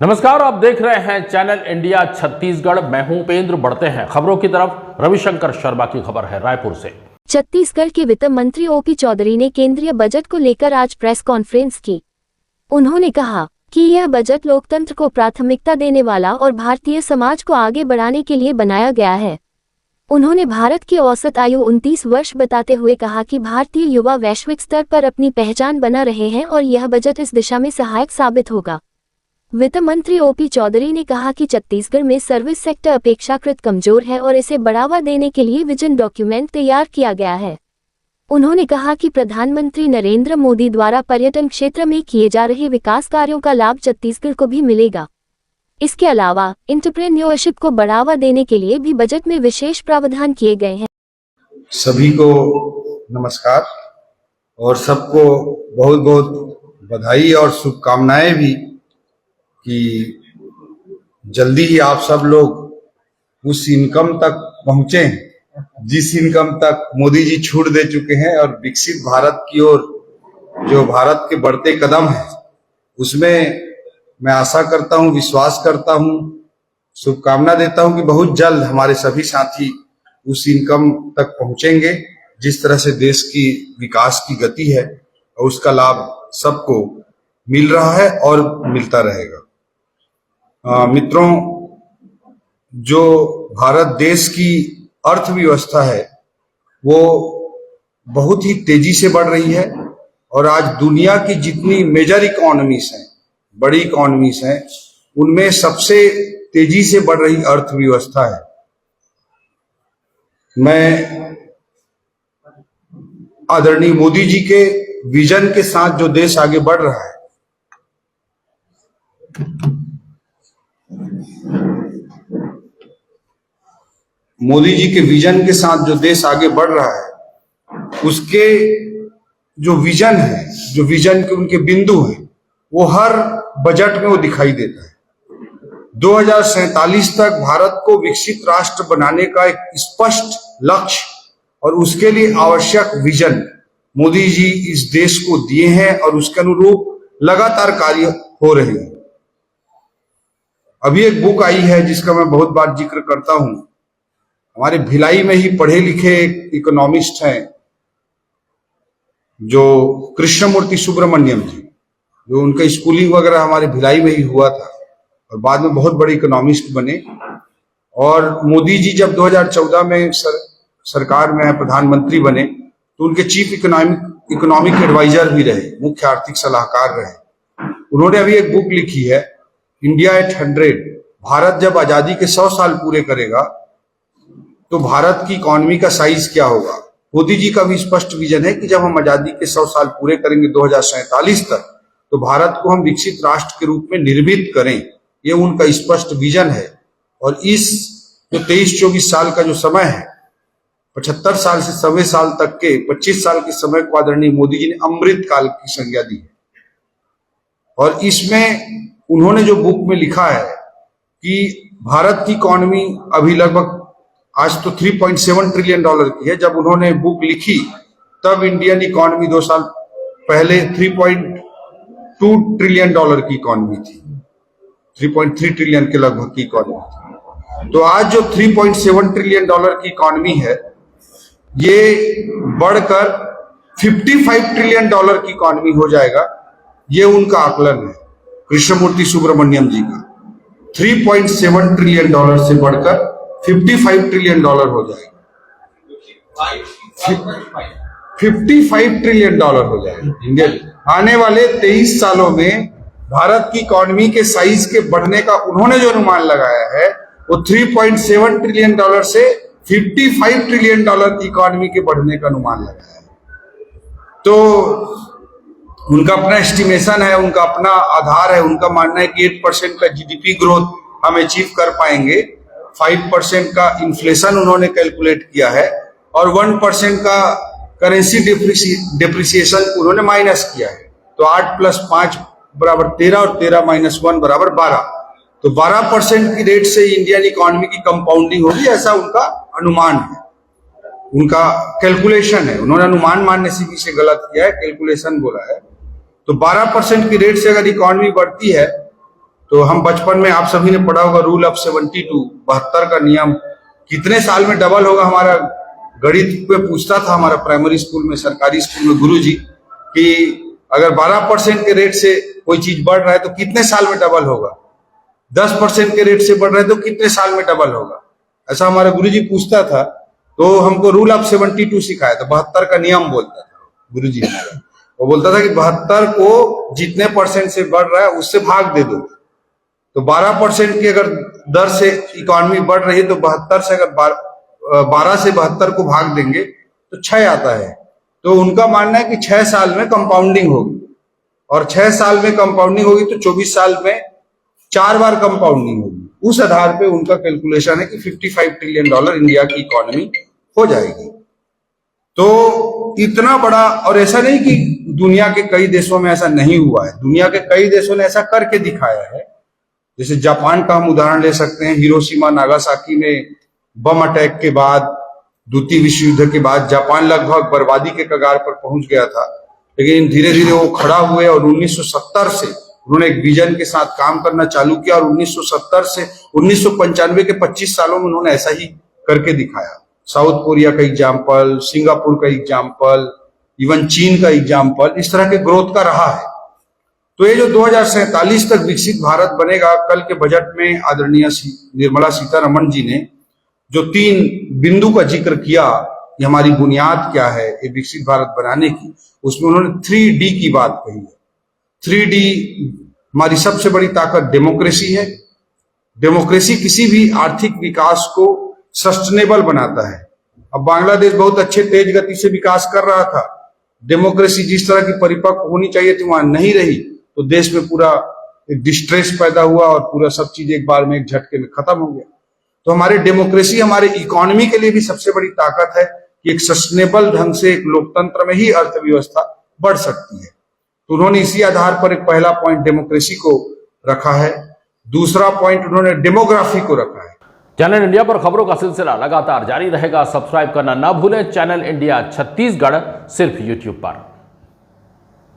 नमस्कार, आप देख रहे हैं चैनल इंडिया छत्तीसगढ़। मैं हूं उपेंद्र। बढ़ते हैं खबरों की तरफ। रविशंकर शर्मा की खबर है रायपुर से। छत्तीसगढ़ के वित्त मंत्री ओपी चौधरी ने केंद्रीय बजट को लेकर आज प्रेस कॉन्फ्रेंस की। उन्होंने कहा कि यह बजट लोकतंत्र को प्राथमिकता देने वाला और भारतीय समाज को आगे बढ़ाने के लिए बनाया गया है। उन्होंने भारत की औसत आयु 29 वर्ष बताते हुए कहा कि भारतीय युवा वैश्विक स्तर पर अपनी पहचान बना रहे हैं और यह बजट इस दिशा में सहायक साबित होगा। वित्त मंत्री ओपी चौधरी ने कहा कि छत्तीसगढ़ में सर्विस सेक्टर अपेक्षाकृत कमजोर है और इसे बढ़ावा देने के लिए विजन डॉक्यूमेंट तैयार किया गया है। उन्होंने कहा कि प्रधानमंत्री नरेंद्र मोदी द्वारा पर्यटन क्षेत्र में किए जा रहे विकास कार्यों का लाभ छत्तीसगढ़ को भी मिलेगा। इसके अलावा एंटरप्रेन्योरशिप को बढ़ावा देने के लिए भी बजट में विशेष प्रावधान किए गए हैं। सभी को नमस्कार और सबको बहुत बहुत बधाई और शुभकामनाएं भी कि जल्दी ही आप सब लोग उस इनकम तक पहुंचे जिस इनकम तक मोदी जी छूट दे चुके हैं और विकसित भारत की ओर जो भारत के बढ़ते कदम हैं उसमें मैं आशा करता हूं, विश्वास करता हूं, शुभकामना देता हूं कि बहुत जल्द हमारे सभी साथी उस इनकम तक पहुंचेंगे जिस तरह से देश की विकास की गति है और उसका लाभ सबको मिल रहा है और मिलता रहेगा। मित्रों, जो भारत देश की अर्थव्यवस्था है वो बहुत ही तेजी से बढ़ रही है और आज दुनिया की जितनी मेजर इकोनॉमीज हैं, बड़ी इकोनॉमीज हैं, उनमें सबसे तेजी से बढ़ रही अर्थव्यवस्था है। मैं आदरणीय मोदी जी के विजन के साथ जो देश आगे बढ़ रहा है, मोदी जी के विजन के साथ जो देश आगे बढ़ रहा है उसके जो विजन है, जो विजन के उनके बिंदु हैं, वो हर बजट में वो दिखाई देता है। 2047 तक भारत को विकसित राष्ट्र बनाने का एक स्पष्ट लक्ष्य और उसके लिए आवश्यक विजन मोदी जी इस देश को दिए हैं और उसके अनुरूप लगातार कार्य हो रहे हैं। अभी एक बुक आई है जिसका मैं बहुत बार जिक्र करता हूं। हमारे भिलाई में ही पढ़े लिखे एक इकोनॉमिस्ट हैं जो कृष्णमूर्ति सुब्रमण्यम जी, जो उनका स्कूलिंग वगैरह हमारे भिलाई में ही हुआ था और बाद में बहुत बड़े इकोनॉमिस्ट बने। और मोदी जी जब 2014 में सरकार में प्रधानमंत्री बने तो उनके चीफ इकोनॉमिक एडवाइजर भी रहे, मुख्य आर्थिक सलाहकार रहे। उन्होंने अभी एक बुक लिखी है, इंडिया एट 100। भारत जब आजादी के 100 साल पूरे करेगा तो भारत की इकोनॉमी का साइज क्या होगा। मोदी जी का भी स्पष्ट विजन है कि जब हम आजादी के 100 साल पूरे करेंगे 2047 तक, तो भारत को हम विकसित राष्ट्र के रूप में निर्मित करें। ये उनका स्पष्ट विजन है। और इस जो 23-24 साल का जो समय है, 75 साल से 100 साल तक के 25 साल के समय को आदरणीय मोदी जी ने अमृत काल की संज्ञा दी है। और इसमें उन्होंने जो बुक में लिखा है कि भारत की इकोनॉमी अभी लगभग आज तो 3.7 ट्रिलियन डॉलर की है। जब उन्होंने बुक लिखी तब इंडियन इकोनॉमी 2 साल पहले 3.2 ट्रिलियन डॉलर की इकोनॉमी थी, 3.3 ट्रिलियन के लगभग की इकोनॉमी थी। तो आज जो 3.7 ट्रिलियन डॉलर की इकोनॉमी है ये बढ़कर 55 ट्रिलियन डॉलर की इकोनॉमी हो जाएगा। ये उनका आकलन है कृष्णमूर्ति सुब्रमण्यम जी का। 3.7 ट्रिलियन डॉलर से बढ़कर 55 ट्रिलियन डॉलर हो जाएगा। 55 ट्रिलियन डॉलर हो जाएगा इंडिया। आने वाले 23 सालों में भारत की इकोनॉमी के साइज के बढ़ने का उन्होंने जो अनुमान लगाया है वो 3.7 ट्रिलियन डॉलर से 55 ट्रिलियन डॉलर की इकोनॉमी के बढ़ने का अनुमान लगाया है। तो उनका अपना एस्टिमेशन है, उनका अपना आधार है। उनका मानना है कि 8% का जीडीपी ग्रोथ हम अचीव कर पाएंगे। 5% का इन्फ्लेशन उन्होंने कैलकुलेट किया है और 1% का करेंसी डिप्रिसिएशन उन्होंने माइनस किया है। तो 8 + 5 = 13 और 13 - 1 = 12। तो 12% की रेट से इंडियन इकोनॉमी की कंपाउंडिंग होगी, ऐसा उनका अनुमान है, उनका कैलकुलेशन है। उन्होंने अनुमान मानने से किसी गलत किया है, कैलकुलेशन बोला है। तो 12% की रेट से अगर इकोनॉमी बढ़ती है तो हम बचपन में, आप सभी ने पढ़ा होगा, रूल ऑफ 72, 72 का नियम, कितने साल में डबल होगा। हमारा गणित पे पूछता था हमारा प्राइमरी स्कूल में, सरकारी स्कूल में गुरुजी, कि अगर 12% के रेट से कोई चीज बढ़ रहा है तो कितने साल में डबल होगा, 10% के रेट से बढ़ रहा है तो कितने साल में डबल होगा, ऐसा हमारा गुरुजी पूछता था। तो हमको रूल ऑफ 72 सिखाया था, 72 का नियम बोलता था गुरुजी हमारा। वो बोलता था कि 72 को जितने परसेंट से बढ़ रहा है उससे भाग दे दो। तो 12% की अगर दर से इकोनॉमी बढ़ रही है तो 72 से अगर 12 से 72 को भाग देंगे तो 6 आता है। तो उनका मानना है कि 6 साल में कंपाउंडिंग होगी, और 6 साल में कंपाउंडिंग होगी तो 24 साल में 4 बार कंपाउंडिंग होगी। उस आधार पे उनका कैलकुलेशन है कि $55 ट्रिलियन इंडिया की इकोनॉमी हो जाएगी। तो इतना बड़ा, और ऐसा नहीं कि दुनिया के कई देशों में ऐसा नहीं हुआ है, दुनिया के कई देशों ने ऐसा करके दिखाया है। जैसे जापान का हम उदाहरण ले सकते हैं। हिरोशिमा नागासाकी में बम अटैक के बाद, द्वितीय विश्व युद्ध के बाद जापान लगभग बर्बादी के कगार पर पहुंच गया था, लेकिन धीरे धीरे वो खड़ा हुए और 1970 से उन्होंने एक विजन के साथ काम करना चालू किया, और 1970 से 1995 के 25 सालों में उन्होंने ऐसा ही करके दिखाया। साउथ कोरिया का एग्जाम्पल, सिंगापुर का एग्जाम्पल, इवन चीन का एग्जाम्पल, इस तरह के ग्रोथ का रहा है। तो ये जो 2047 तक विकसित भारत बनेगा, कल के बजट में आदरणीय निर्मला सीतारमण जी ने जो 3 बिंदु का जिक्र किया, ये हमारी बुनियाद क्या है ये विकसित भारत बनाने की, उसमें उन्होंने 3D की बात कही है। 3D, हमारी सबसे बड़ी ताकत डेमोक्रेसी है। डेमोक्रेसी किसी भी आर्थिक विकास को सस्टेनेबल बनाता है। अब बांग्लादेश बहुत अच्छे तेज गति से विकास कर रहा था, डेमोक्रेसी जिस तरह की परिपक्व होनी चाहिए थी वहां नहीं रही, तो देश में पूरा एक डिस्ट्रेस पैदा हुआ और पूरा सब चीज एक बार में, एक झटके में खत्म हो गया। तो हमारे डेमोक्रेसी हमारे इकोनॉमी के लिए भी सबसे बड़ी ताकत है कि एक सस्टेनेबल ढंग से एक लोकतंत्र में ही अर्थव्यवस्था बढ़ सकती है। तो उन्होंने इसी आधार पर एक पहला पॉइंट डेमोक्रेसी को रखा है, दूसरा पॉइंट उन्होंने डेमोग्राफी को रखा है। चैनल इंडिया पर खबरों का सिलसिला लगातार जारी रहेगा। सब्सक्राइब करना ना भूलें चैनल इंडिया छत्तीसगढ़, सिर्फ यूट्यूब पर।